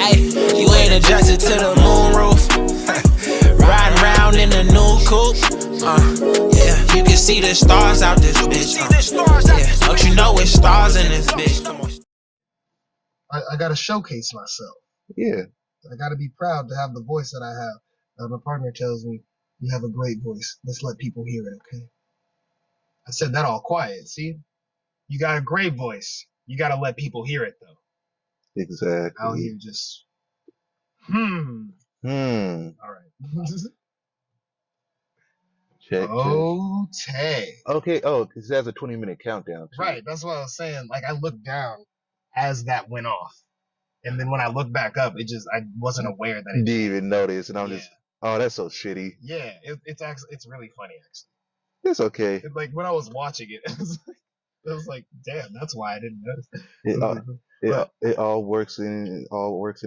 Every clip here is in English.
Ay, you ain't adjusted to the moon roof. Riding around in the new coupe. Yeah, you can see the stars out this bitch. Yeah, don't you know it's stars in this bitch? Come on. I gotta showcase myself. Yeah. I gotta be proud to have the voice that I have. My partner tells me, you have a great voice. Let's let people hear it, okay? I said that all quiet, see? You got a great voice. You gotta let people hear it, though. Exactly. Out here just, Hmm. All right. Check. Okay. Oh, because it has a 20-minute countdown, too. Right, that's what I was saying. Like, I looked down as that went off. And then when I looked back up, I wasn't aware that it didn't even notice, and I'm just, oh, that's so shitty. Yeah, it's really funny, actually. It's okay. Like, when I was watching it, I was like, damn, that's why I didn't notice. It all works in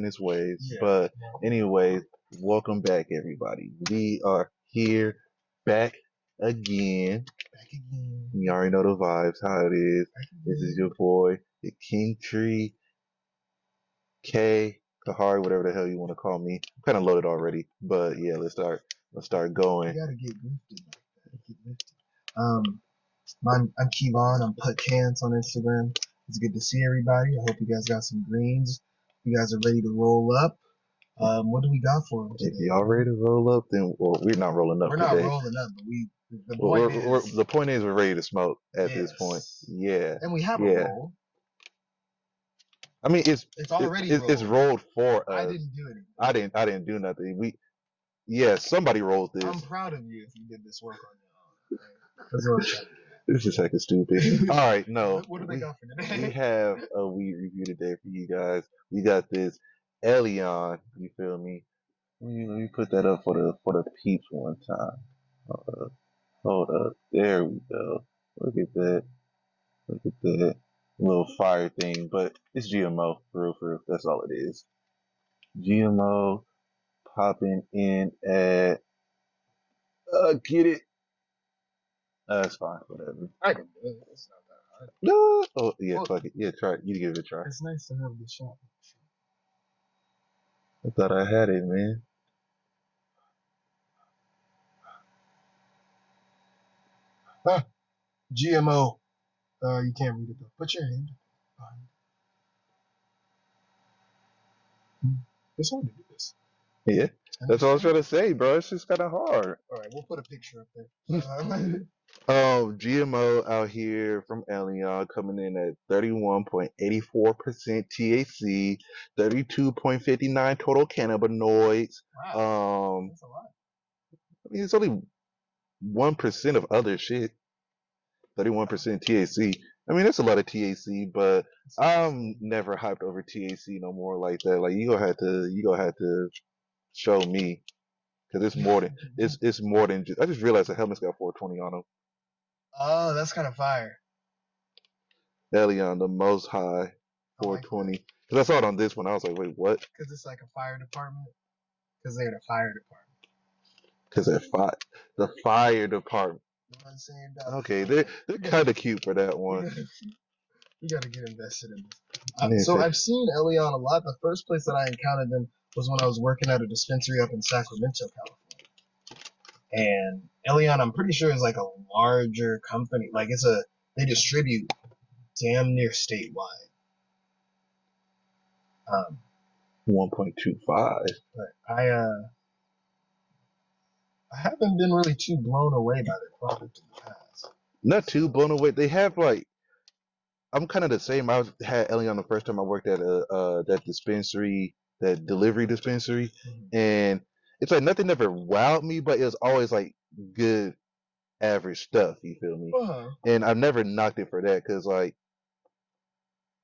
its ways. Yeah. But anyway, welcome back, everybody. We are here, back again. You already know the vibes, how it is. This is your boy, the King Tree, Khari, whatever the hell you want to call me. I'm kind of loaded already, but yeah, let's start going. You gotta get lifted. I'm Kevon. I'm Putcans on Instagram. It's good to see everybody. I hope you guys got some greens. You guys are ready to roll up. What do we got for them today? If y'all ready to roll up, then we're not rolling up. We're not rolling up, but the point is we're ready to smoke at this point. Yeah. And we have a roll. I mean, it's already it's rolled for us. I didn't do anything. I didn't do nothing. Somebody rolled this. I'm proud of you if you did this work on your own. That's what I'm trying to do. This is heckin' stupid. All right, no. What do they got for today? We have a weed review today for you guys. We got this Elyon. You feel me? Let me put that up for the peeps one time. Hold up. There we go. Look at that. Little fire thing, but it's GMO, for real. That's all it is. GMO popping in at get it. That's fine, whatever. I can do it. It's not that hard. No. Oh yeah, fuck it. Yeah, try it. You give it a try. It's nice to have the shot. I thought I had it, man. GMO. You can't read it though. Put your hand behind. It's hard to do this. Yeah, that's what I was trying to say, bro. It's just kind of hard. All right, we'll put a picture up there. GMO out here from Elyon coming in at 31.84% THC, 32.59 total cannabinoids. Wow, that's a lot. I mean, it's only 1% of other shit. 31% THC. I mean, that's a lot of THC, but I'm never hyped over THC no more like that. Like you gonna have to show me, because it's more than it's more than just. I just realized the helmet's got 420 on them. Oh, that's kind of fire. Elyon, the most high 420. Because I saw it on this one, I was like, wait, what? Because it's like a fire department. Because they're the fire department. Because they're the fire department. You know what I'm saying? Okay, they're kind of cute for that one. You gotta get invested in this. So I've seen Elyon a lot. The first place that I encountered them was when I was working at a dispensary up in Sacramento, California. And Elyon, I'm pretty sure, is like a larger company. Like they distribute damn near statewide. 1.25. But I haven't been really too blown away by their product in the past. Not too blown away. They have I'm kind of the same. I had Elyon the first time I worked at that dispensary, that delivery dispensary, and it's like nothing ever wowed me, but it was always like good, average stuff. You feel me? And I've never knocked it for that, because like,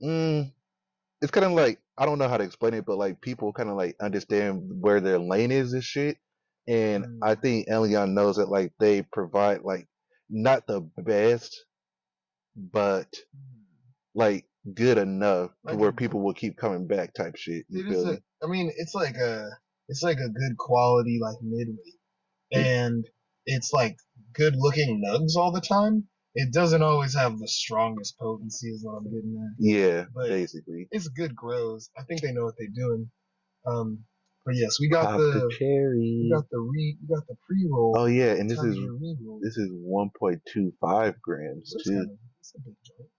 it's kind of like, I don't know how to explain it, but like people kind of like understand where their lane is and shit. And I think Elyon knows that like they provide like not the best, but like good enough to where people will keep coming back type shit. You feel me? I mean, it's like a good quality like midweight, and it's like good looking nugs all the time. It doesn't always have the strongest potency, is what I'm getting at. Yeah, but basically. It's good grows. I think they know what they're doing. But yes, we got Pop the cherry. we got the pre-roll. Oh yeah, and this Time is to get re-rolled. 1.25 grams That's too. that's a big joint.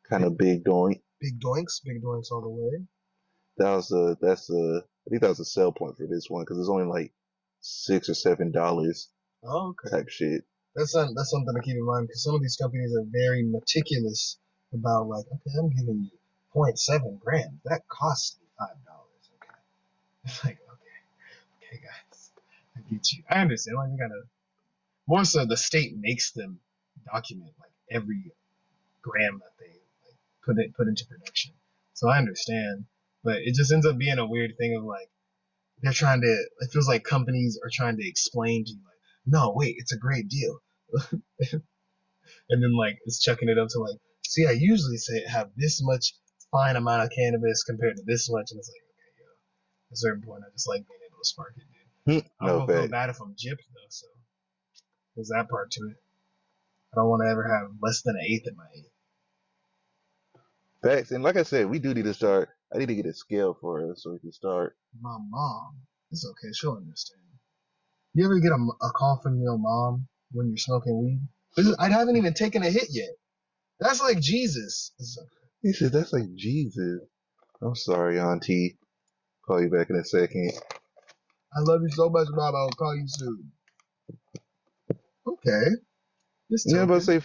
Kind of big doink. Big doinks all the way. I think that was a sell point for this one because it's only like $6 or $7 Oh, okay. type shit. That's something to keep in mind because some of these companies are very meticulous about like, okay, I'm giving you 0.7 grams. That costs me $5. Okay. It's like, okay, guys, I get you. I understand. Like, we gotta more so the state makes them document like every gram that they like put into production. So I understand, but it just ends up being a weird thing of like they're trying to. It feels like companies are trying to explain to you like, no, wait, it's a great deal, and then like it's chucking it up to like, see, I usually say have this much fine amount of cannabis compared to this much, and it's like, okay, yo, at a certain point, I just like being able to spark it, dude. I No don't feel fact. bad if I'm gypped though, so there's that part to it. I don't want to ever have less than an eighth in my eighth. Facts. And like I said, we do need to start. I need to get a scale for us so we can start. My mom, it's okay, she'll understand. You ever get a call from your mom when you're smoking weed? I haven't even taken a hit yet. That's like Jesus. He said, that's like Jesus. I'm sorry, Auntie. Call you back in a second. I love you so much, Mom. I'll call you soon. Okay. Yeah, I'm about to say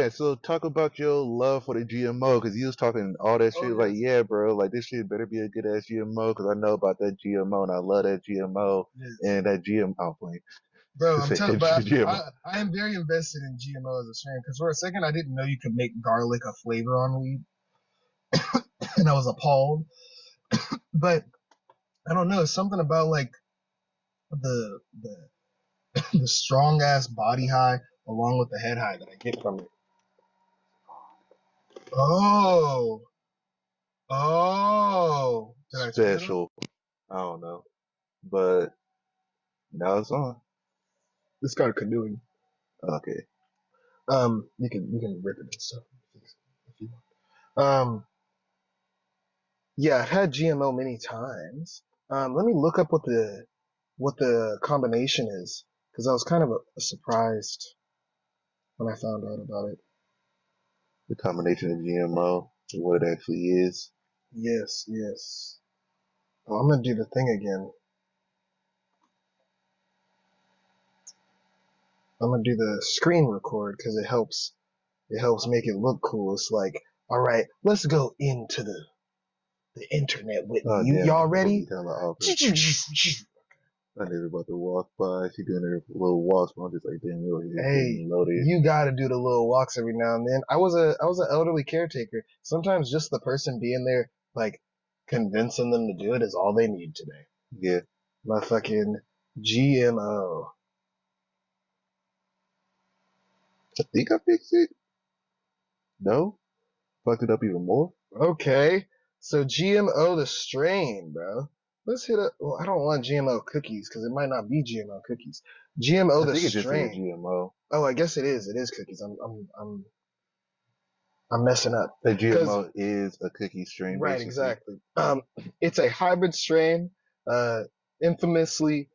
so talk about your love for the GMO, because you was talking all that shit, like, yeah, bro, like, this shit better be a good ass GMO, because I know about that GMO, and I love that GMO, and that GMO, I'm playing. Bro, I'm telling you, I am very invested in GMO as a strain, because for a second, I didn't know you could make garlic a flavor on weed, and I was appalled, but I don't know, something about, like, the the strong ass body high along with the head high that I get from it. Oh. Special. I don't know. But now it's on. It's kind of canoeing. Okay. You can rip it and stuff if you want. Yeah, I've had GMO many times. Let me look up what the combination is, because I was kind of surprised when I found out about it. The combination of GMO and what it actually is. Yes. Oh, I'm gonna do the thing again. I'm gonna do the screen record because it helps make it look cool. It's like, all right, let's go into the internet with me. Y'all ready? I nigga about to walk by. She doing her little walks, but I'm just like, damn, hey, you gotta do the little walks every now and then. I was an elderly caretaker. Sometimes just the person being there, like, convincing them to do it is all they need today. Yeah. My fucking GMO. I think I fixed it. No? Fucked it up even more? Okay. So GMO the strain, bro. Let's hit up. Well, I don't want GMO cookies because it might not be GMO cookies. GMO the strain. GMO. Oh, I guess it is. It is cookies. I'm messing up. The GMO is a cookie strain, right? basically. Exactly. It's a hybrid strain, infamously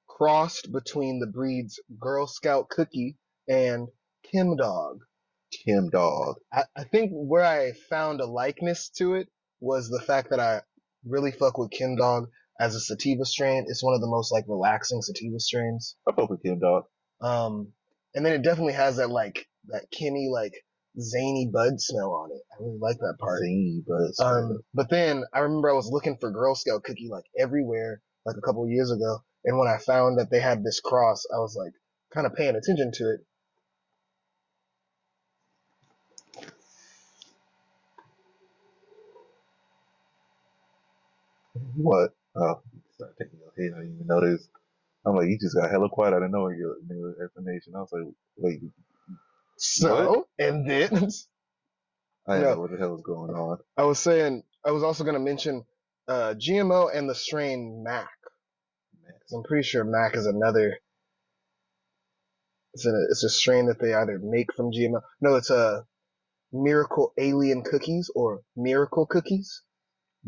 crossed between the breeds Girl Scout Cookie and Kim Dog. Kim Dog. I think where I found a likeness to it was the fact that I really fuck with Kim Dog as a sativa strain. It's one of the most like relaxing sativa strains. I fuck with Kim Dog. And then it definitely has that Kimmy like zany bud smell on it. I really like that part. Zany bud smell. But then I remember I was looking for Girl Scout Cookie like everywhere like a couple of years ago, and when I found that they had this cross, I was like kind of paying attention to it. What? Oh, start taking your head. I didn't even notice. I'm like, you just got hella quiet out of nowhere. Your new explanation. I was like, wait. So, what? And then I didn't know what the hell was going on. I was saying I was also going to mention GMO and the strain Mac. I'm pretty sure Mac is another. It's a strain that they either make from GMO. No, it's a Miracle Alien Cookies or Miracle Cookies.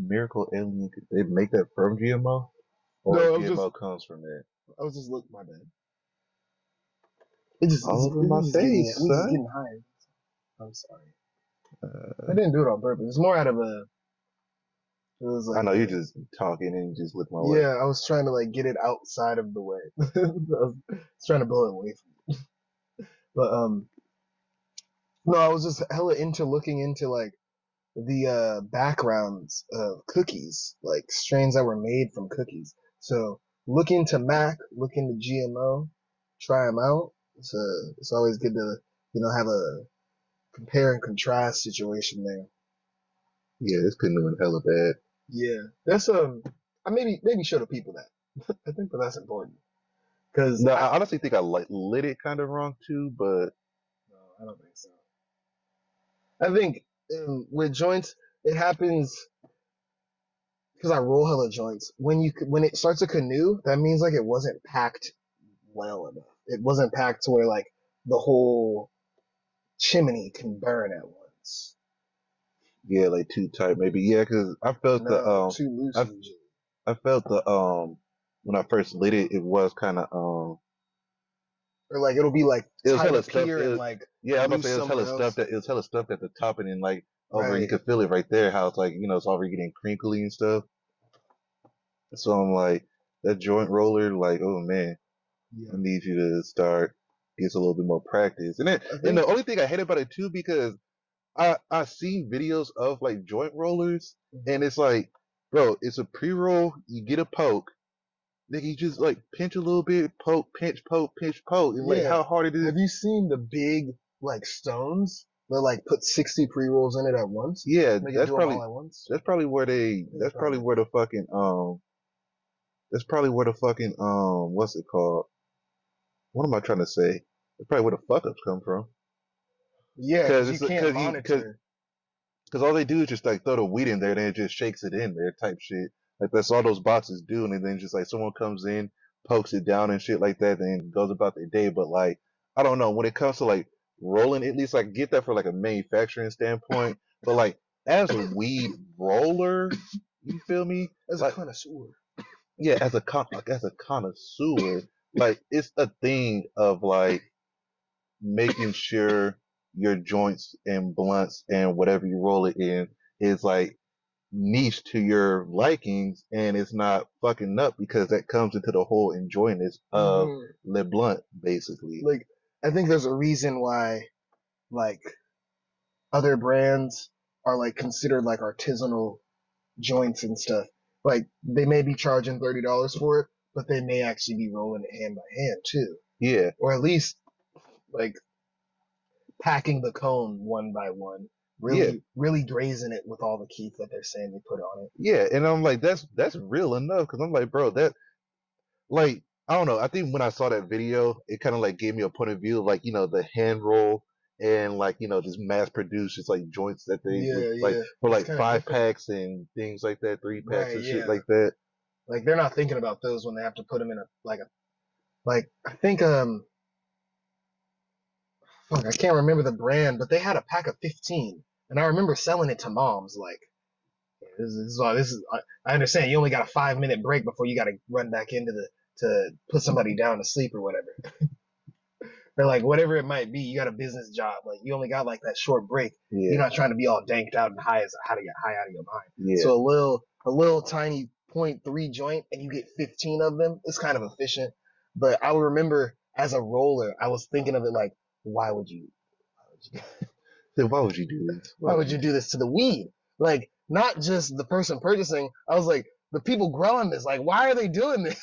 Miracle Alien. They make that from GMO, or No, GMO comes from that. I was just looking. My bad. It just All over my face, we just son. getting high. I'm sorry. I didn't do it on purpose. It's more out of a. It was like I know you're just talking and you just look my way. yeah, I was trying to like get it outside of the way. I was trying to blow it away from me. But no, I was just hella into looking into like the backgrounds of cookies, like strains that were made from cookies. So look into Mac, look into GMO, try them out. It's always good to have a compare and contrast situation there. Yeah, this couldn't have been hella bad. Yeah, that's I maybe show the people that. I think that's important because No, I honestly think I lit it kind of wrong too, but no, I don't think so. I think with joints, it happens because I roll hella joints. When it starts a canoe, that means like it wasn't packed well enough. It wasn't packed to where like the whole chimney can burn at once. yeah, like too tight maybe. Yeah, because I felt too loose I, usually. I felt when I first lit it, it was kind of Or like it'll be like it was tight hella up stuff. here and like Yeah, I'm gonna loose say it was hella somewhere stuff else. it was hella stuff at the top, and then like over you Right. could feel it right there. How it's like it's already getting crinkly and stuff. So I'm like that joint roller, like oh man, Yeah. I need you to start get a little bit more practice. And then and the only thing I hate about it too because I seen videos of like joint rollers and it's like, bro, it's a pre-roll. You get a poke, nigga. You just like pinch a little bit, poke, pinch, poke, pinch, poke. And like how hard it is. Have you seen the big like stones? They like put 60 pre-rolls in it at once. Yeah, Make it do them all at once. that's probably where they. That's probably where the fucking That's probably where the fucking what's it called? What am I trying to say? That's probably where the fuck ups come from. Yeah, because you can't monitor. Because all they do is just like throw the weed in there, and then it just shakes it in there, type shit. Like that's all those boxes do, and then just like someone comes in, pokes it down and shit like that, then goes about their day. But like I don't know when it comes to like rolling, at least I get that for like a manufacturing standpoint. But like as a weed roller, you feel me? As like, a connoisseur. Yeah, as a connoisseur, like it's a thing of like making sure your joints and blunts and whatever you roll it in is like niche to your likings and it's not fucking up because that comes into the whole enjoyness of Le Blunt, basically. Like, I think there's a reason why, like, other brands are like considered like artisanal joints and stuff. Like, they may be charging $30 for it, but they may actually be rolling it hand by hand too. Yeah. Or at least like packing the cone one by one. Really grazing it with all the keef that they're saying they put on it. Yeah, and I'm like, that's real enough because I'm like, bro, that like I don't know. I think when I saw that video, it kind of like gave me a point of view of like the hand roll and like just mass produced just like joints that they like for like 5 packs and things like that, 3 packs and shit like that. Like they're not thinking about those when they have to put them in like I think fuck, I can't remember the brand, but they had a pack of 15, and I remember selling it to moms. Like, this is. I understand you only got a 5-minute break before you got to run back into to put somebody down to sleep or whatever. Or like whatever it might be, you got a business job. Like you only got like that short break. Yeah. You're not trying to be all danked out and high how to get high out of your mind. Yeah. So a little tiny 0.3 joint, and you get 15 of them. It's kind of efficient. But I would remember as a roller, I was thinking of it like, why would you do this? Why would you do this to the weed? Like, not just the person purchasing. I was like, the people growing this. Like, why are they doing this?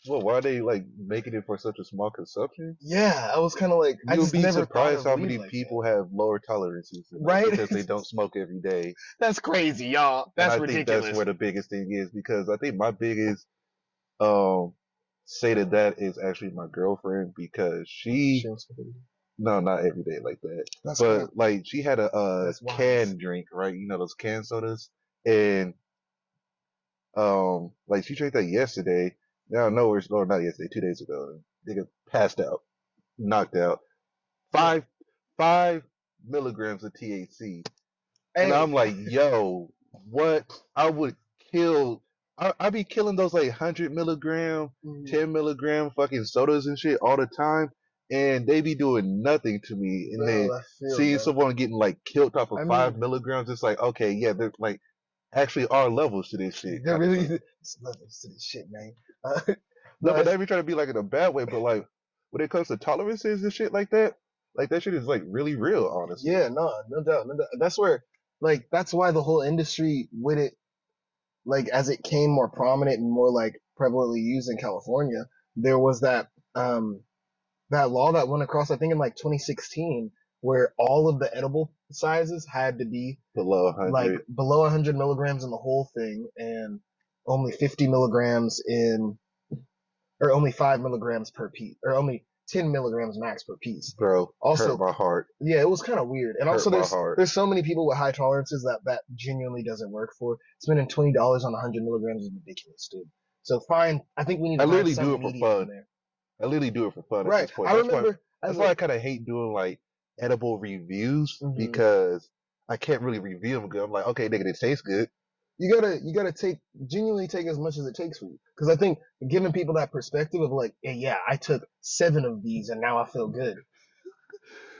Well, why are they like making it for such a small consumption? Yeah, I was kind of like, I just never surprised how many people have lower tolerances, right? Because they don't smoke every day. That's crazy, y'all. That's ridiculous. I think that's where the biggest thing is because I think my biggest say that is actually my girlfriend because she no, not every day like that. That's but cool. Like she had a canned drink, right? Those canned sodas, and like she drank that yesterday. Now nowhere, or not yesterday, 2 days ago. Nigga passed out, knocked out. 5 milligrams of THC, and I'm like, yo, what I would kill. I be killing those like 100 milligram, 10 milligram fucking sodas and shit all the time, and they be doing nothing to me. And then seeing someone getting like killed off of 5 milligrams, it's like, okay, yeah, there's like actually are levels to this shit. There really is levels to this shit, man. No, but they be trying to be like in a bad way, but like when it comes to tolerances and shit like that shit is like really real, honestly. Yeah, no doubt. That's where, like, that's why the whole industry with it, like, as it came more prominent and more like prevalently used in California, there was that that law that went across, I think in like 2016, where all of the edible sizes had to be below 100, like below 100 milligrams in the whole thing, and only 50 milligrams in, or only 5 milligrams per piece, or only 10 milligrams max per piece. Bro, also hurt my heart. Yeah, it was kind of weird. And also there's so many people with high tolerances that genuinely doesn't work for. Spending $20 on 100 milligrams is ridiculous, dude. So fine, I think we need to find some medium in there. I literally do it for fun Right. at this point. I remember that's why I kind of hate doing like edible reviews, because I can't really review them good. I'm like, okay, nigga, it tastes good. You gotta genuinely take as much as it takes for you. Because I think giving people that perspective of like, hey, yeah, I took 7 of these and now I feel good.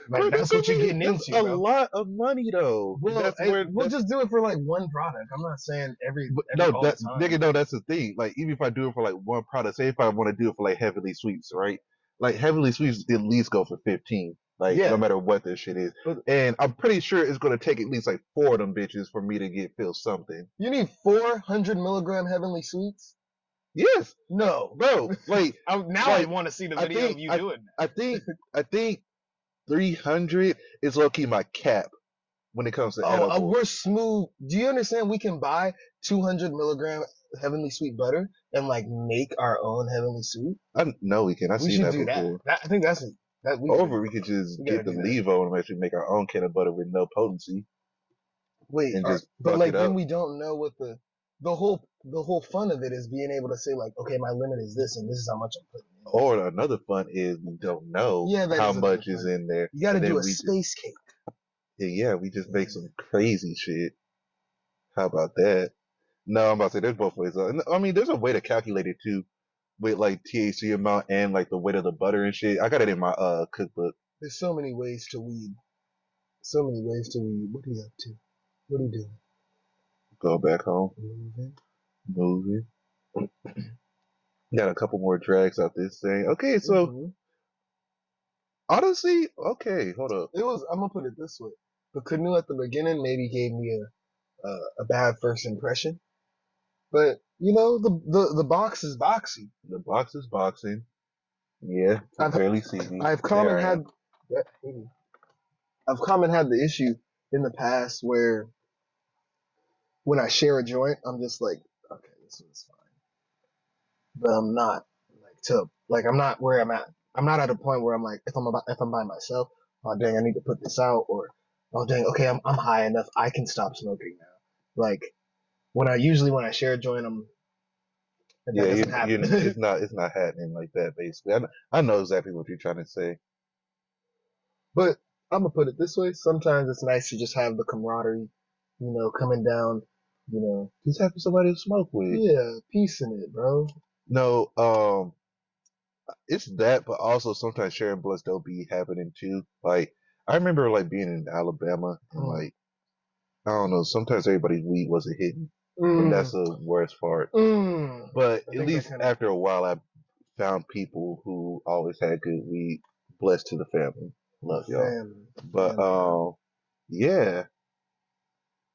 Like, bro, that's what you're getting into. A lot of money though. Well, we'll just do it for like one product. I'm not saying every all the time. Nigga, no, that's the thing. Like, even if I do it for like one product, say if I want to do it for like Heavenly Sweets, right? Like Heavenly Sweets at least go for 15. Like, no matter what this shit is. And I'm pretty sure it's gonna take at least like 4 of them bitches for me to feel something. You need 400 milligram Heavenly Sweets? Yes. No, bro. Like I want to see the video of you doing that. I think 300 is low key my cap when it comes to edibles. We're smooth. Do you understand? We can buy 200 milligram Heavenly Sweet butter and like make our own Heavenly Sweet. No, we can. I've seen that before. I think that's that. We could just get the Levo and actually make our own can of butter with no potency. Wait, but like then we don't know what the whole fun of it is being able to say like, okay, my limit is this and this is how much I'm putting in. Or another fun is we don't know how much is in there. You got to do a space cake. Yeah, we just make some crazy shit. How about that? No, I'm about to say there's both ways. I mean, there's a way to calculate it too, with like THC amount and like the weight of the butter and shit. I got it in my cookbook. There's so many ways to weed. So many ways to weed. What are you up to? What are you doing? Go back home. Moving. Got a couple more drags out this thing. Okay, so honestly, okay, hold up. I'm gonna put it this way: the canoe at the beginning maybe gave me a bad first impression, but you know the box is boxy. The box is boxing. Yeah, I've barely see me. I've come and had the issue in the past where when I share a joint, I'm just like, okay, this one's fine. But I'm not I'm not where I'm at. I'm not at a point where I'm like, if I'm by myself, oh dang, I need to put this out, or oh dang, okay, I'm high enough, I can stop smoking now. Like when I share a joint, it's not happening like that. Basically, I know exactly what you're trying to say. But I'm gonna put it this way: sometimes it's nice to just have the camaraderie, coming down, just having somebody to smoke with. Yeah, peace in it, bro. No, it's that, but also sometimes sharing blunts don't be happening too. Like I remember like being in Alabama and like I don't know, sometimes everybody's weed wasn't hitting, and that's the worst part. But at least after a while, I found people who always had good weed. Blessed to the family, love y'all. But yeah.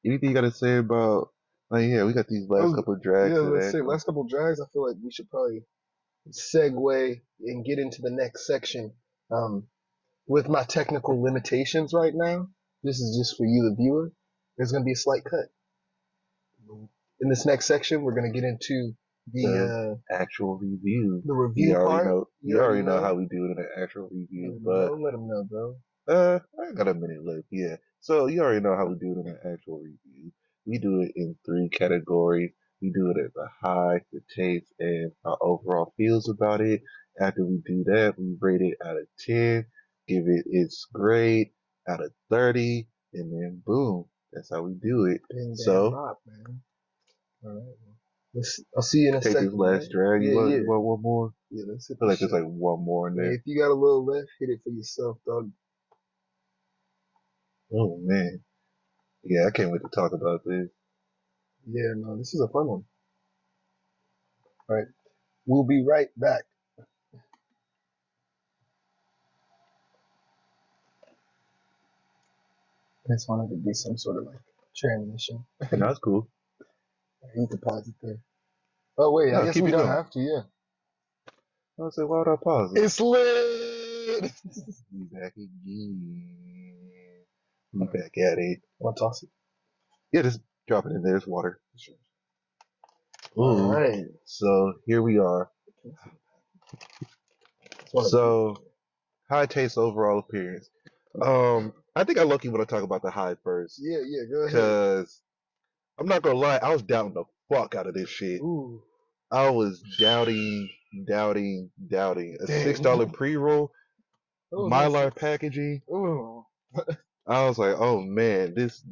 Anything you got to say about? Like, yeah, we got these last couple of drags. Yeah, let's say last couple of drags. I feel like we should probably segue and get into the next section. With my technical limitations right now, this is just for you, the viewer. There's going to be a slight cut. In this next section, we're going to get into the actual review. The review part. You already know how we do it in an actual review, but let them know, bro. I got a minute left. Yeah, so you already know how we do it in an actual review. We do it in 3 categories. We do it at the high, the taste, and our overall feels about it. After we do that, we rate it out of 10, give it its grade out of 30, and then boom, That's how we do it. Been So, damn up, man. All right. I'll see you in a take second. this last drag. Yeah, you want one more? Yeah, let's hit I feel like this there's like one more in Yeah, there. if you got a little left, hit it for yourself, dog. Oh, man. Yeah, I can't wait to talk about this. Yeah, no, this is a fun one. All right. We'll be right back. I just wanted to be some sort of like transition. No, that's cool. You can pause it there. Oh, wait, No, I guess keep we it don't going. have to, yeah. I was like, why would I pause it? It's lit! We back again. We back at it. Want to toss it? Yeah, just drop it in there. It's water. Sure. Ooh. All right. So here we are. So, high taste overall appearance. I think I low-key want to talk about the high first. Yeah, go ahead. Because I'm not gonna lie, I was doubting the fuck out of this shit. Ooh. I was doubting. A Dang. $6 pre-roll, Oh, Mylar packaging. Ooh. I was like, oh man, this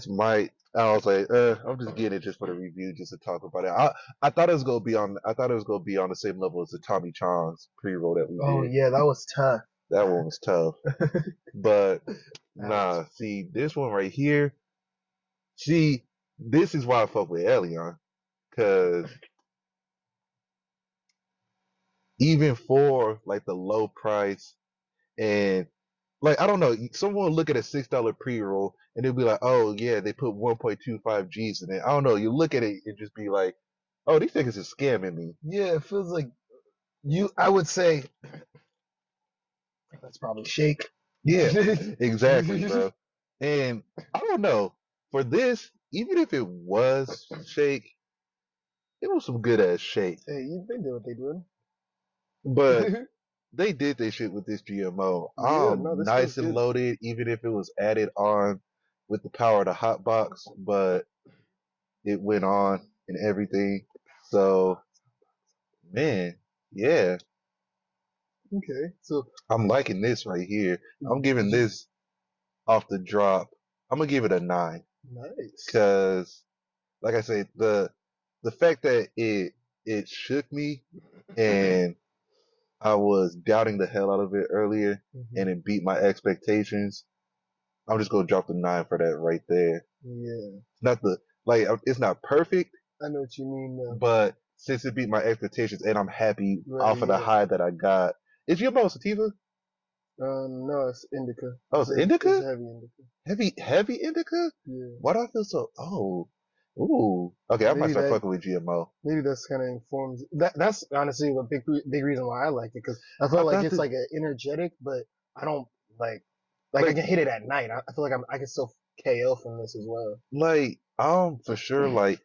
might. I was like, I'm just getting it just for the review, just to talk about it. I thought it was gonna be on. I thought it was gonna be on the same level as the Tommy Chong's pre-roll that we did. Oh yeah, that was tough. That one was tough. But nah, see this one right here. See, this is why I fuck with Elyon, cause even for like the low price and like I don't know, someone look at a $6 pre-roll and they'll be like, oh yeah, they put 1.25 G's in it. I don't know. You look at it and just be like, oh, these niggas is scamming me. Yeah, it feels like I would say that's probably shake. Yeah, exactly, bro. And I don't know, for this, even if it was shake, it was some good ass shake. Hey, they did what they did. But they did their shit with this GMO. This Nice feels and good. loaded, even if it was added on with the power of the hot box, but it went on and everything. So, man, yeah. Okay, so I'm liking this right here. I'm giving this off the drop. I'm gonna give it a 9. nice. Cause, like I said, the fact that it shook me and I was doubting the hell out of it earlier and it beat my expectations. I'm just gonna drop the 9 for that right there. Yeah. Not it's not perfect. I know what you mean now. But since it beat my expectations and I'm happy off of the high that I got. Is GMO sativa? No, it's indica. Oh, it's indica? It's heavy indica. Heavy indica? Yeah. Why do I feel so? Oh, ooh. Okay, I might start fucking with GMO. Maybe that's kind of informs. That's honestly a big reason why I like it, because I feel like it's like an energetic, but I don't like I can hit it at night. I feel like I can still KO from this as well. Like for sure like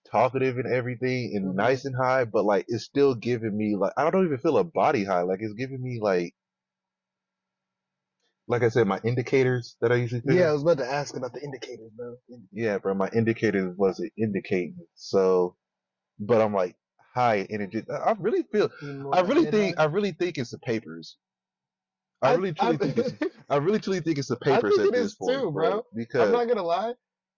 talkative and everything and nice and high, but like it's still giving me like I don't even feel a body high. Like it's giving me like I said, my indicators that I usually feel. Yeah, I was about to ask about the indicators, bro. Yeah, bro, my indicators wasn't indicating. So, but I'm like high energy. I really think it's the papers. I really truly think it's the papers at this point, too, bro. Because I'm not gonna lie,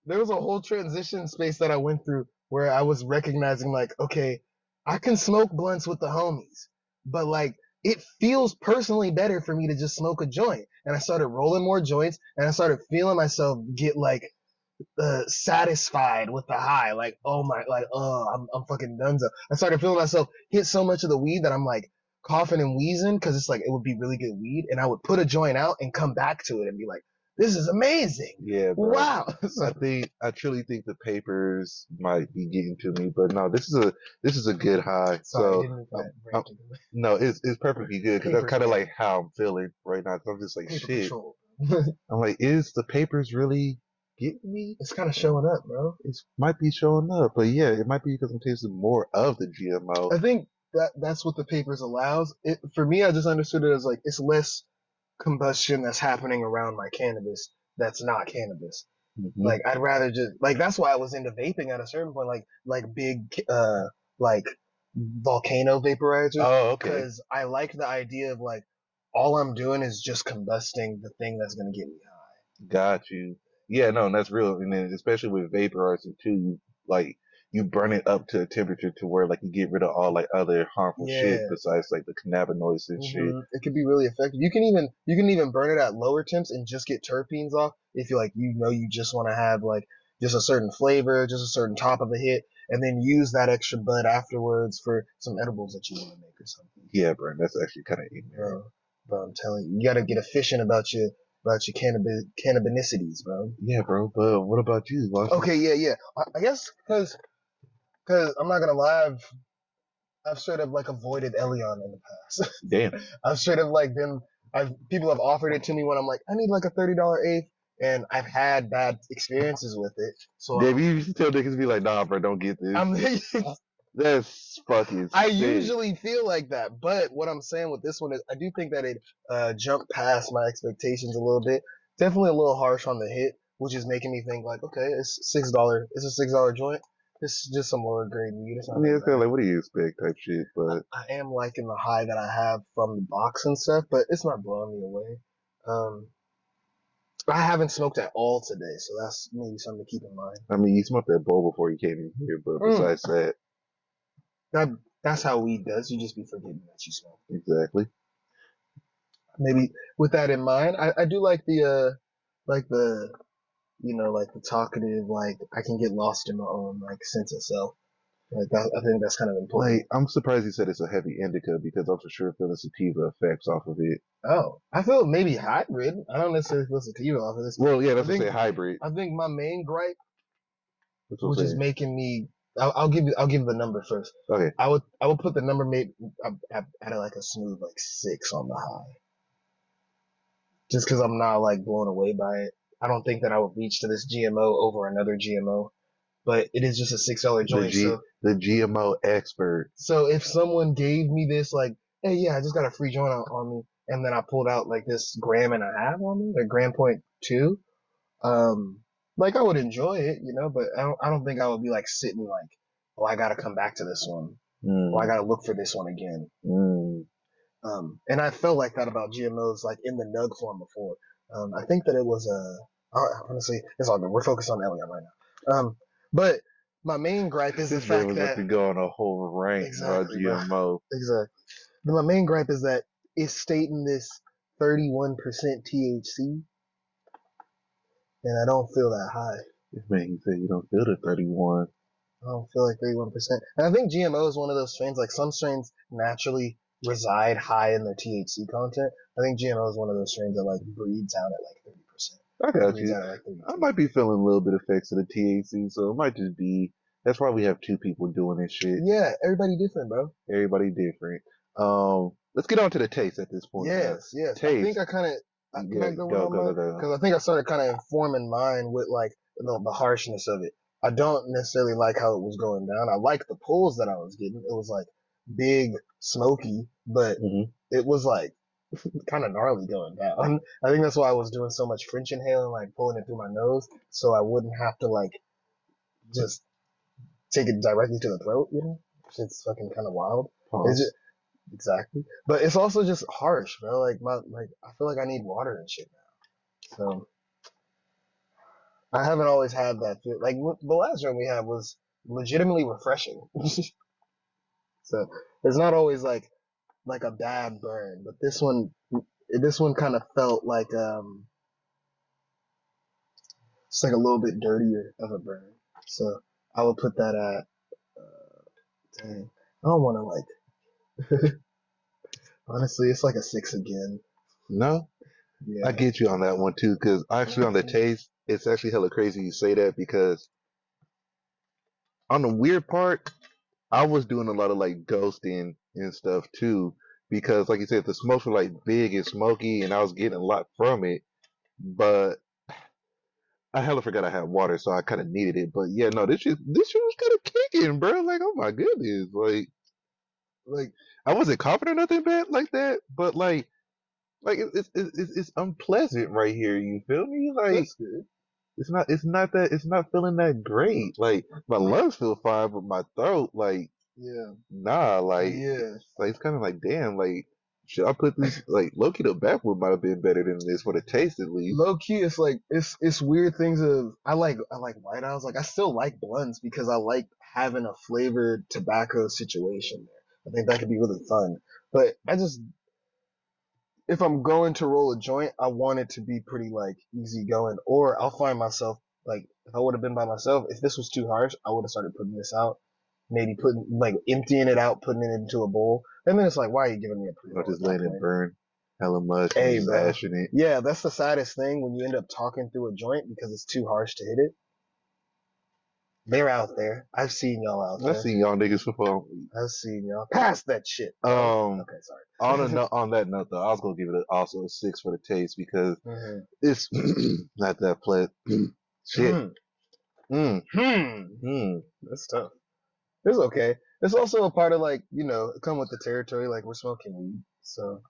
there was a whole transition space that I went through where I was recognizing like, okay, I can smoke blunts with the homies, but like it feels personally better for me to just smoke a joint. And I started rolling more joints, and I started feeling myself get like satisfied with the high. Like, I'm fucking donezo. I started feeling myself hit so much of the weed that I'm like coughing and wheezing, because it's like it would be really good weed, and I would put a joint out and come back to it and be like, this is amazing. Yeah, bro. Wow. I truly think the papers might be getting to me, but no, this is a good high. Sorry, no, it's perfectly good, because that's kind of like how I'm feeling right now. Cause I'm just like paper shit. Control. I'm like, is the papers really getting me? It's kind of showing up, bro. It might be showing up, but yeah, it might be because I'm tasting more of the GMO. I think that's what the papers allows. For me, I just understood it as like it's less combustion that's happening around my cannabis that's not cannabis. Like I'd rather just like that's why I was into vaping at a certain point, like big like volcano vaporizers. Oh, okay. Because I liked the idea of like all I'm doing is just combusting the thing that's gonna get me high. Got you. Yeah, no, that's real. And then especially with vaporizing too, you burn it up to a temperature to where like you get rid of all like other harmful shit besides like the cannabinoids and shit. It can be really effective. You can even burn it at lower temps and just get terpenes off if you just want to have like just a certain flavor, just a certain top of a hit, and then use that extra bud afterwards for some edibles that you want to make or something. Yeah, bro, that's actually kind of ignorant. Bro, I'm telling you, you gotta get efficient about your cannabinicities, bro. Yeah, bro, but what about you? Okay, yeah. I guess because I'm not gonna lie, I've straight up like avoided Elyon in the past. Damn. I've straight up like people have offered it to me when I'm like, I need like a $30 eighth, and I've had bad experiences with it. So Dave, you used to tell niggas be like, nah, bro, don't get this. That's fucking I sick. usually feel like that, but what I'm saying with this one is I do think that it jumped past my expectations a little bit. Definitely a little harsh on the hit, which is making me think like, okay, it's $6. It's a $6 joint. This is just some lower grade weed. It's not it's kind of like, what do you expect type shit, but I am liking the high that I have from the box and stuff, but it's not blowing me away. I haven't smoked at all today, so that's maybe something to keep in mind. I mean, you smoked that bowl before you came in here, but besides that's how weed does. You just be forgetting that you smoke. Exactly. Maybe with that in mind, I do like the talkative, like I can get lost in my own like sense of self. Like that, I think that's kind of important. Like, I'm surprised you said it's a heavy indica because I'm for sure feeling sativa effects off of it. Oh, I feel maybe hybrid. I don't necessarily feel sativa off of this. Well, yeah, that's what I say hybrid. I think my main gripe, which is making me, I'll give the number first. Okay. I would put the number maybe at like a smooth like 6 on the high. Just because I'm not like blown away by it. I don't think that I would reach to this GMO over another GMO, but it is just a $6 joint. The GMO expert. So if someone gave me this like, hey, yeah, I just got a free joint on me, and then I pulled out like this 1.5 grams on me, or 1.2 grams, like I would enjoy it, but I don't think I would be like sitting like, oh, I gotta come back to this one, or I gotta look for this one again. And I felt like that about GMOs, like in the nug form before. I think that it was honestly, it's all good. We're focused on Elyon right now. But my main gripe is the fact that we go on a whole rank about GMO. Exactly. But my main gripe is that it's stating this 31% THC, and I don't feel that high. Man, you said you don't feel the 31. I don't feel like 31%. And I think GMO is one of those strains. Like some strains naturally reside high in their THC content. I think GMO is one of those strains that like breeds out at like 30%. I got you. I might be feeling a little bit of effects of the THC, so it might just be. That's why we have 2 people doing this shit. Yeah, everybody different, bro. Everybody different. Let's get on to the taste at this point. Yes. Taste. I think I kind of go because I think I started kind of informing mine with like the harshness of it. I don't necessarily like how it was going down. I like the pulls that I was getting. It was like big, smoky, but it was like kind of gnarly going down. I think that's why I was doing so much French inhaling, like pulling it through my nose, so I wouldn't have to like just take it directly to the throat. It's fucking kind of wild. Exactly, but it's also just harsh, bro. Like I feel like I need water and shit now. So I haven't always had that feel. Like the last one we had was legitimately refreshing. So it's not always like a bad burn, but this one kind of felt like it's like a little bit dirtier of a burn. So I would put that at dang, I don't want to like honestly, it's like a 6 again. No, yeah. I get you on that one too, because actually on the taste, it's actually hella crazy you say that, because on the weird part, I was doing a lot of like ghosting and stuff too, because like you said, the smokes were like big and smoky, and I was getting a lot from it, but I hella forgot I had water, so I kind of needed it. But yeah, no, this shit was kind of kicking, bro. Like, oh my goodness, like I wasn't confident nothing bad like that, but like it's unpleasant right here. You feel me? Like that's good. It's not feeling that great. Like my lungs feel fine, but my throat, like, yeah, nah, like, yeah, like it's kind of like, damn, like Should I put this like low key? The backwood might have been better than this for the taste at least. Low key, it's like it's weird things of I like white owls. Like I still like blunts because I like having a flavored tobacco situation there. I think that could be really fun. But if I'm going to roll a joint, I want it to be pretty like easy going. Or I'll find myself like if I would have been by myself, if this was too harsh, I would have started putting this out. Maybe emptying it out, putting it into a bowl. And then it's like, why are you giving me a pre-roll? Just letting it burn hella much Hey, and bro. mashing it. Yeah, that's the saddest thing when you end up talking through a joint because it's too harsh to hit it. They're out there. I've seen y'all out there. I've seen y'all niggas before. I've seen y'all. Pass that shit. Okay, sorry. on that note though, I was gonna give it also a 6 for the taste because it's not that pleasant. Shit. That's tough. It's okay. It's also a part of it come with the territory. Like we're smoking weed, so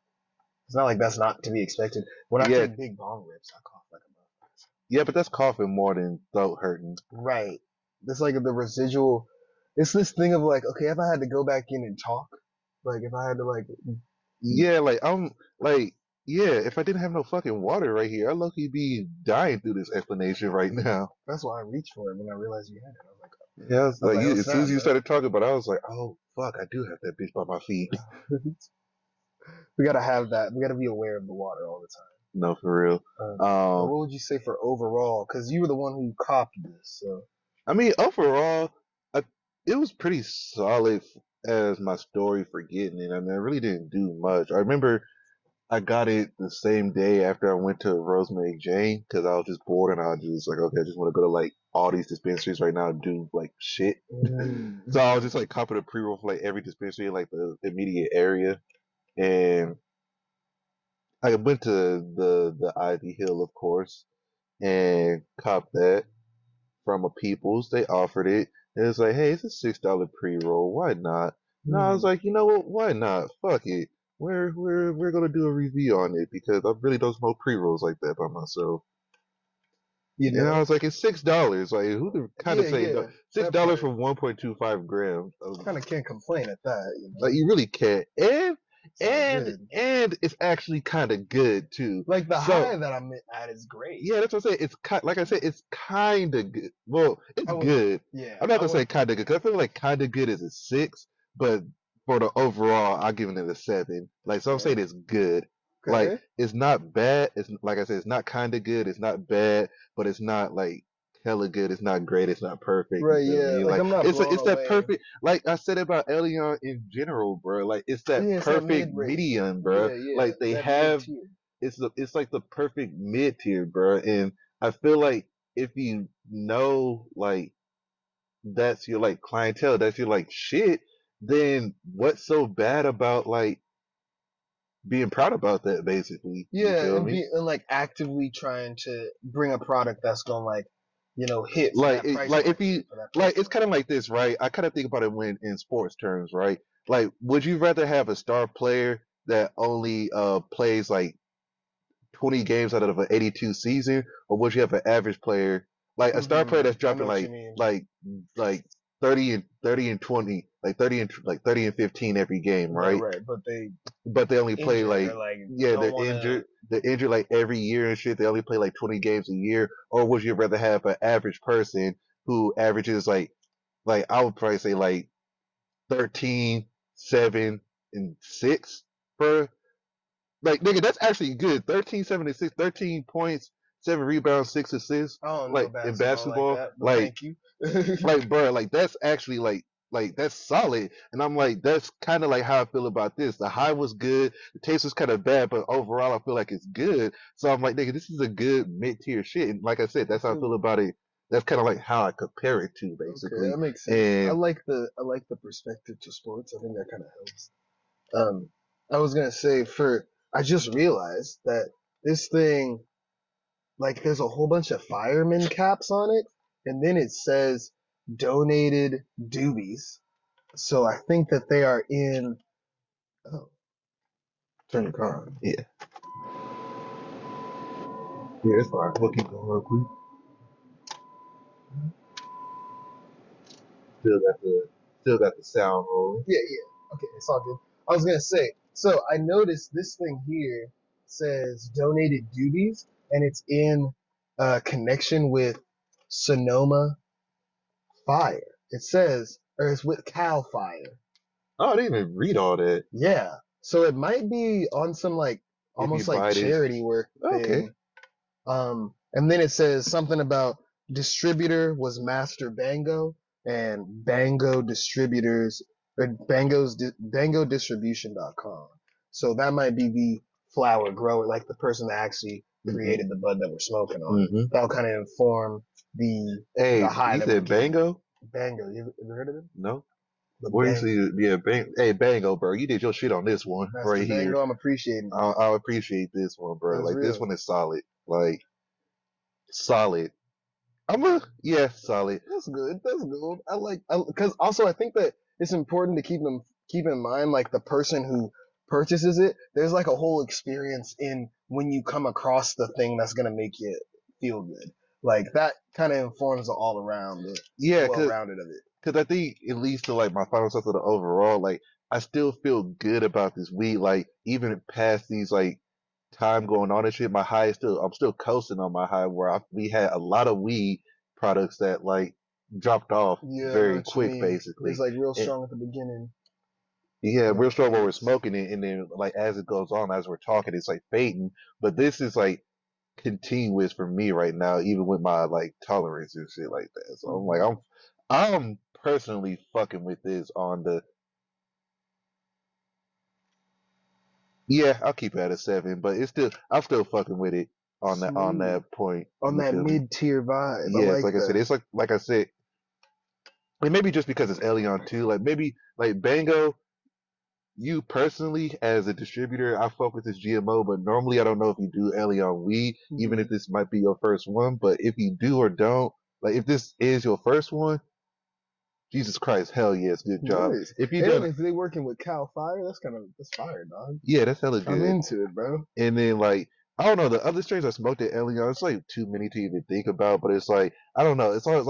it's not like that's not to be expected. When I take big bong rips, I cough like a motherfucker. Yeah, but that's coughing more than throat hurting. Right. It's like the residual. It's this thing of like, okay, if I had to go back in and talk, like if I had to if I didn't have no fucking water right here, I'd low-key be dying through this explanation right now. That's why I reached for it when I realized you had it. I was like, as soon as you started talking about it, I was like, oh fuck, I do have that bitch by my feet. We gotta have that. We gotta be aware of the water all the time. No, for real. What would you say for overall? Because you were the one who copied this, so. I mean, overall, it was pretty solid as my story for getting it. I mean, I really didn't do much. I remember I got it the same day after I went to Rosemary Jane because I was just bored and I was just like, okay, I just want to go to like all these dispensaries right now and do like shit. So I was just like copying a pre-roll for like every dispensary in like the immediate area, and I went to the Ivy Hill, of course, and copped that from a People's. They offered it. It was like, hey, it's a $6 pre-roll. Why not? No, I was like, you know what? Why not? Fuck it. We're gonna do a review on it because I really don't smoke pre-rolls like that by myself. You know, and I was like, it's $6. Like, who the kind of say $6 for 1.25 grams? Kind of can't complain at that. You know? Like, you really can't. And it's actually kind of good too. Like the high that I'm at is great. Yeah, that's what I'm saying. It's like I said, it's kind of good. Well, it's good. Yeah, I'm not gonna say kind of good because I feel like kind of good is a 6, but for the overall, I'll give it a 7. Like, so I'm saying it's good. Okay. Like, it's not bad. It's like I said, it's not kind of good. It's not bad, but it's not like hella good. It's not great. It's not perfect. Right? Yeah. Like I'm not. It's that perfect. Like I said about Elyon in general, bro. Like it's that perfect medium, bro. Yeah. Like they have. It's like the perfect mid tier, bro. And I feel like if you know, like that's your like clientele, that's your like shit, then what's so bad about like being proud about that, basically? Yeah, and like actively trying to bring a product that's gonna like, hit like if you like, it's kind of like this, right? I kind of think about it when in sports terms, right? Like, would you rather have a star player that only plays like 20 games out of an 82 season, or would you have an average player like a star player that's dropping like 30 and 20, like 30 and 15 every game, right? Right. But they only play they're injured like every year and shit. They only play like 20 games a year. Or would you rather have an average person who averages like I would probably say like 13, 7, and 6 per. Like, nigga, that's actually good. 13, 7, and 6, 13 points, 7 rebounds, 6 assists. Like in basketball, like thank you. Like, bro, like that's actually like that's solid. And I'm like, that's kind of like how I feel about this. The high was good, the taste was kind of bad, but overall I feel like it's good. So I'm like, nigga, this is a good mid tier shit. And like I said, that's how I feel about it. That's kind of like how I compare it to, basically. Okay, that makes sense. And I like the perspective to sports. I think that kind of helps. I was gonna say I just realized that this thing, like, there's a whole bunch of fireman caps on it, and then it says donated doobies. So I think that they are in. Oh, turn your car on. Yeah. Yeah, it's fine. We'll keep going real quick. Still got the sound rolling. Yeah. Okay, it's all good. I was gonna say, So I noticed this thing here says donated duties, and it's in connection with Sonoma Fire. It says, or it's with Cal Fire. Oh, I didn't even read all that. Yeah. So it might be on some like almost like charity work thing. And then it says something about distributor was Master Bango and Bango Distributors or BangoDistribution.com. So that might be the flower grower, like the person that actually created the bud that we're smoking on. That'll kind of inform the high you that said Bango? Bango. You ever heard of it? No. The Where you see, yeah, hey, Bango, bro, you did your shit on this one Master right Bango, here. I'm appreciating. I appreciate this one, bro. That's like real. this one is solid. Like solid. Solid. That's good. That's good. Because also I think that it's important to keep in mind like the person who purchases it. There's like a whole experience in when you come across the thing that's gonna make you feel good. Like that kind of informs the all around, well-rounded of it. Because I think it leads to like my final thoughts of the overall. Like I still feel good about this weed. Like even past these like time going on and shit, my high is still. I'm still coasting on my high where we had a lot of weed products that like dropped off very quick, basically. It's like real strong at the beginning. Yeah, real strong when we're smoking it, and then like as it goes on, as we're talking, it's like fading. But this is like continuous for me right now, even with my like tolerance and shit like that. So I'm like, I'm personally fucking with this on the. Yeah, I'll keep it at a 7, but I'm still fucking with it on that point. On that mid-tier vibe. Yes, like I said, it's like I said, and maybe just because it's Elyon too, like maybe like Bango. You personally, as a distributor, I fuck with this GMO, but normally I don't know if you do Elyon weed, even if this might be your first one. But if you do or don't, like if this is your first one, Jesus Christ, hell yes, good job. Nice. If they working with Cal Fire, that's fire, dog. Yeah, that's hella good. I'm into it, bro. And then like I don't know, the other strains I smoked at Elyon, it's like too many to even think about, but it's like I don't know, it's always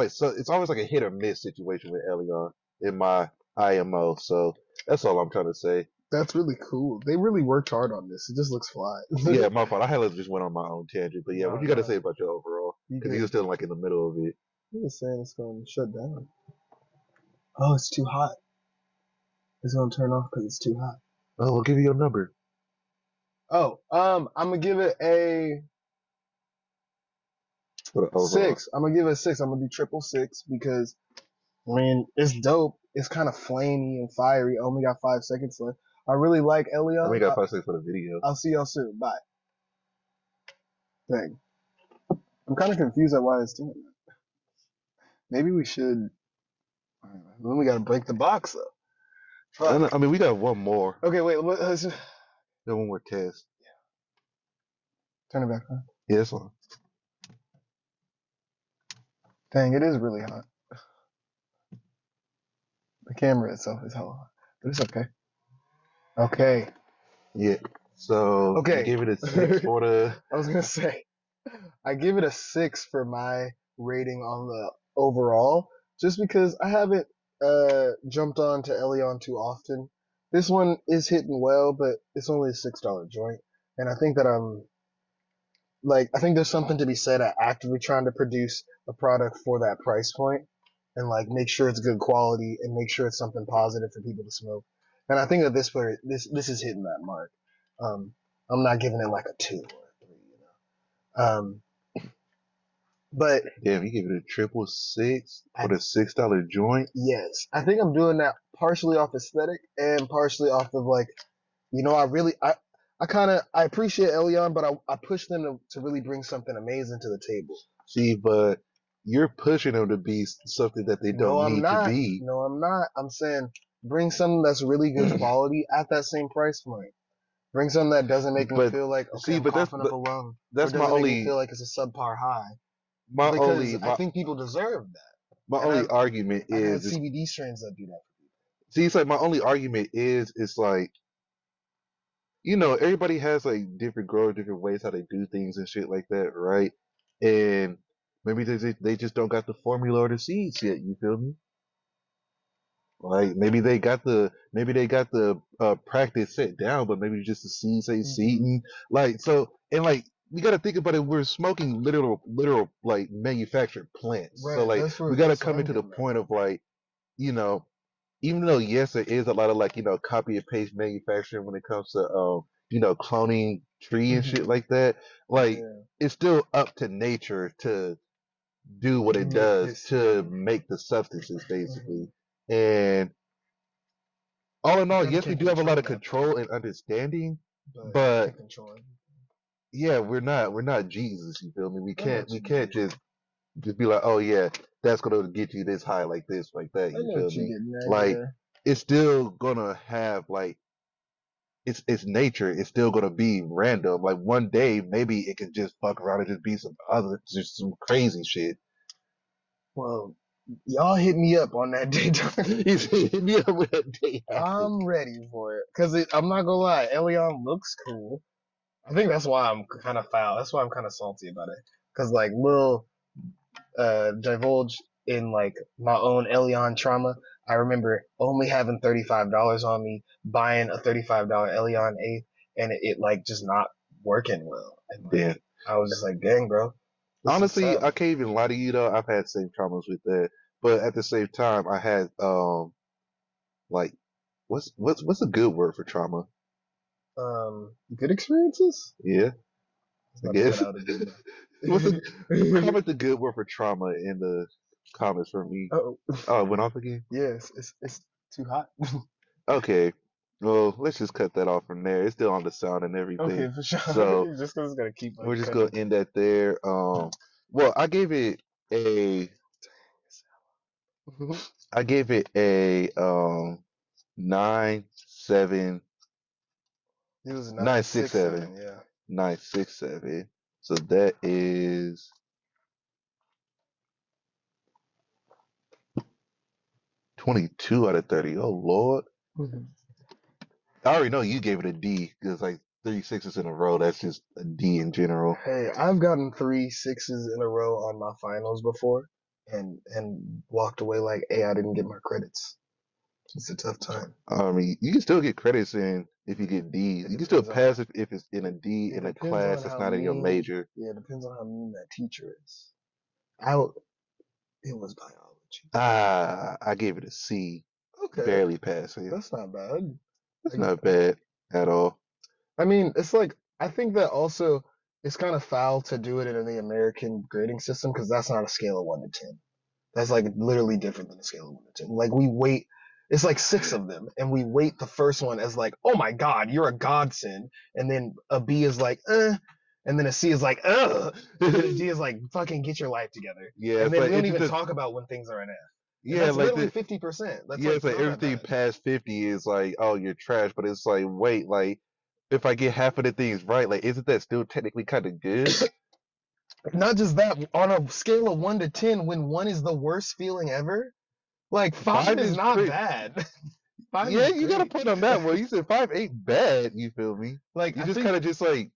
like a hit or miss situation with Elyon in my IMO. So that's all I'm trying to say. That's really cool. They really worked hard on this. It just looks fly. Yeah, my fault. I just went on my own tangent. But yeah, what you got to say about your overall? Because you're still like in the middle of it. He was saying it's going to shut down. Oh, it's too hot. It's going to turn off because it's too hot. Oh, we'll give you your number. Oh, I'm going to give it a 6. I'm going to give it a 6. I'm going to do 666 because, I mean, it's dope. It's kind of flamey and fiery. I only got 5 seconds left. I really like Elyon. We got 5 seconds for the video. I'll see y'all soon. Bye. Dang. I'm kind of confused at why it's doing that. Maybe we should. Then we gotta break the box though. I mean, we got one more. Okay, wait. Let's just... Got one more test. Yeah. Turn it back on. Yeah, that's on. Dang, it is really hot. The camera itself is hella hot, but it's okay. Okay. Yeah. So okay. I gave it a 6 for the. I was gonna say, I give it a 6 for my rating on the overall, just because I haven't jumped on to Elyon too often. This one is hitting well, but it's only a $6 joint, and I think that I think there's something to be said at actively trying to produce a product for that price point, and like make sure it's good quality and make sure it's something positive for people to smoke. And I think that this is hitting that mark. I'm not giving it like a 2 or a 3, but damn, you give it a 666 for the $6 joint. Yes, I think I'm doing that partially off aesthetic and partially off of like, I appreciate Elyon, but I push them to really bring something amazing to the table. See, but you're pushing them to be something that they don't need to be. No, I'm not. I'm saying bring something that's really good quality at that same price point. Bring something that doesn't make me feel like I'm coughing up a lung. That's my only. Make me feel like it's a subpar high. I think people deserve that. My only argument is CBD strains that do that for people. See, it's like my only argument is it's like, you know, everybody has like different growers, different ways how they do things and shit like that, right? And maybe they just don't got the formula or the seeds yet. You feel me? Like maybe they got the practice set down, but maybe just the seeds ain't seeding. Like so, and like we got to think about it. We're smoking literal like manufactured plants. Right. So like we got to come into the point of like, you know, even though yes, there is a lot of like, you know, copy and paste manufacturing when it comes to you know, cloning tree and shit like that. Like it's still up to nature to do what it does to make the substances basically. And all in all, yes, we do have a lot of control and understanding, but yeah, we're not Jesus. You feel me? We can't just be like, oh yeah, that's gonna get you this high like this, like that. You feel me? Like it's still gonna have like it's nature. It's still gonna be random. Like one day, maybe it could just fuck around and just be just some crazy shit. Well, y'all hit me up on that day. Hit me up with that day. I'm ready for it. Cause I'm not gonna lie, Elyon looks cool. I think that's why I'm kind of foul. That's why I'm kind of salty about it. Cause like Lil divulge in like my own Elyon trauma. I remember only having $35 on me, buying a $35 Elyon 8, and it like just not working well. And like, I was just like, dang, bro. Honestly, I can't even lie to you though. I've had same traumas with that, but at the same time, I had like what's a good word for trauma? Good experiences. Yeah, I guess. Comment the good word for trauma in the comments for me. Oh, it went off again. Yes, it's too hot. Okay. Well, let's just cut that off from there. It's still on the sound and everything. Okay, for sure. So just because it's gonna keep. We're just gonna end that there. Well, I gave it a 9.7. It was 9.67. Yeah. 9.67. So that is 22 out of 30. Oh Lord. I already know you gave it a D because like 3 6s in a row. That's just a D in general. Hey, I've gotten 3 6s in a row on my finals before, and walked away like, hey, I didn't get my credits. It's a tough time. I mean, you can still get credits in if you get D's. You can still pass if it's in a D in a class that's not in your major. Yeah, it depends on how mean that teacher is. It was biology. I gave it a C. Okay. Barely passing. That's not bad. That's not bad at all. I mean, it's like, I think that also it's kind of foul to do it in the American grading system because that's not a scale of 1 to 10. That's like literally different than a scale of 1 to 10. Like we weight, it's like 6 of them, and we weight the first one as like, oh my God, you're a godsend, and then a B is like, and then a C is like, and then a D is like, fucking get your life together. Yeah, and then we don't even talk about when things are an F. Yeah, that's like literally 50%. That's yeah, it's like everything past 50 is like, oh, you're trash. But it's like, wait, like if I get half of the things right, like isn't that still technically kind of good? Not just that, on a scale of 1 to 10, when 1 is the worst feeling ever, like 5 is not bad. 5 yeah, you got to put on that one. You said 5 ain't bad. You feel me? Like you just kind of just like,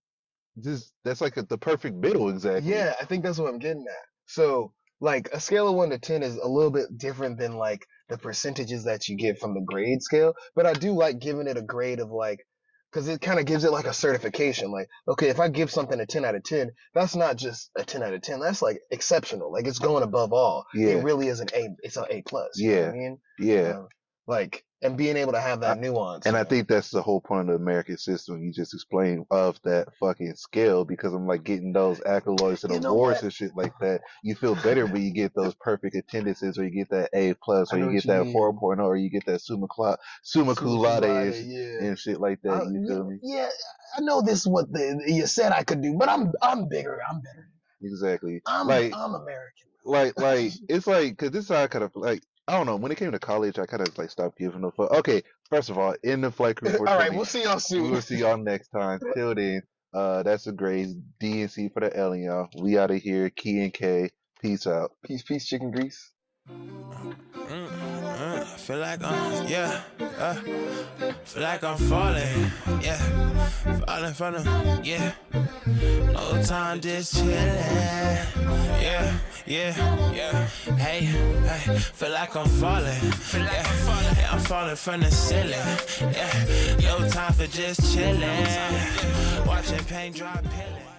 that's like the perfect middle, exactly. Yeah, I think that's what I'm getting at. So like a scale of 1 to 10 is a little bit different than like the percentages that you get from the grade scale, but I do like giving it a grade of like, because it kind of gives it like a certification. Like, okay, if I give something a 10 out of 10, that's not just a 10 out of 10. That's like exceptional. Like it's going above all. Yeah. It really is an A. It's an A+. You know what I mean? Yeah. Like, and being able to have that nuance. And I think that's the whole point of the American system you just explained of that fucking scale, because I'm like getting those accolades and awards and shit like that. You feel better when you get those perfect attendances, or you get that A+, or you get that 4.0, or you get that summa cum laude and shit like that. You feel me? Yeah, I know this is what you said I could do, but I'm bigger. I'm better. Exactly. I'm American. Like it's like, cause this is how I kind of like, I don't know. When it came to college, I kind of like stopped giving a fuck. Okay, first of all, in the Flight Crew 420. All right, we'll see y'all soon. We'll see y'all next time. Till then, that's a great D and C for the Elyon. We out of here. Key and K. Peace out. Peace, chicken grease. feel like I'm, feel like I'm falling, falling from them, no time, just chillin', hey, feel like I'm falling, I'm falling from the ceiling, no time for just chillin', watching paint drop, pillin'.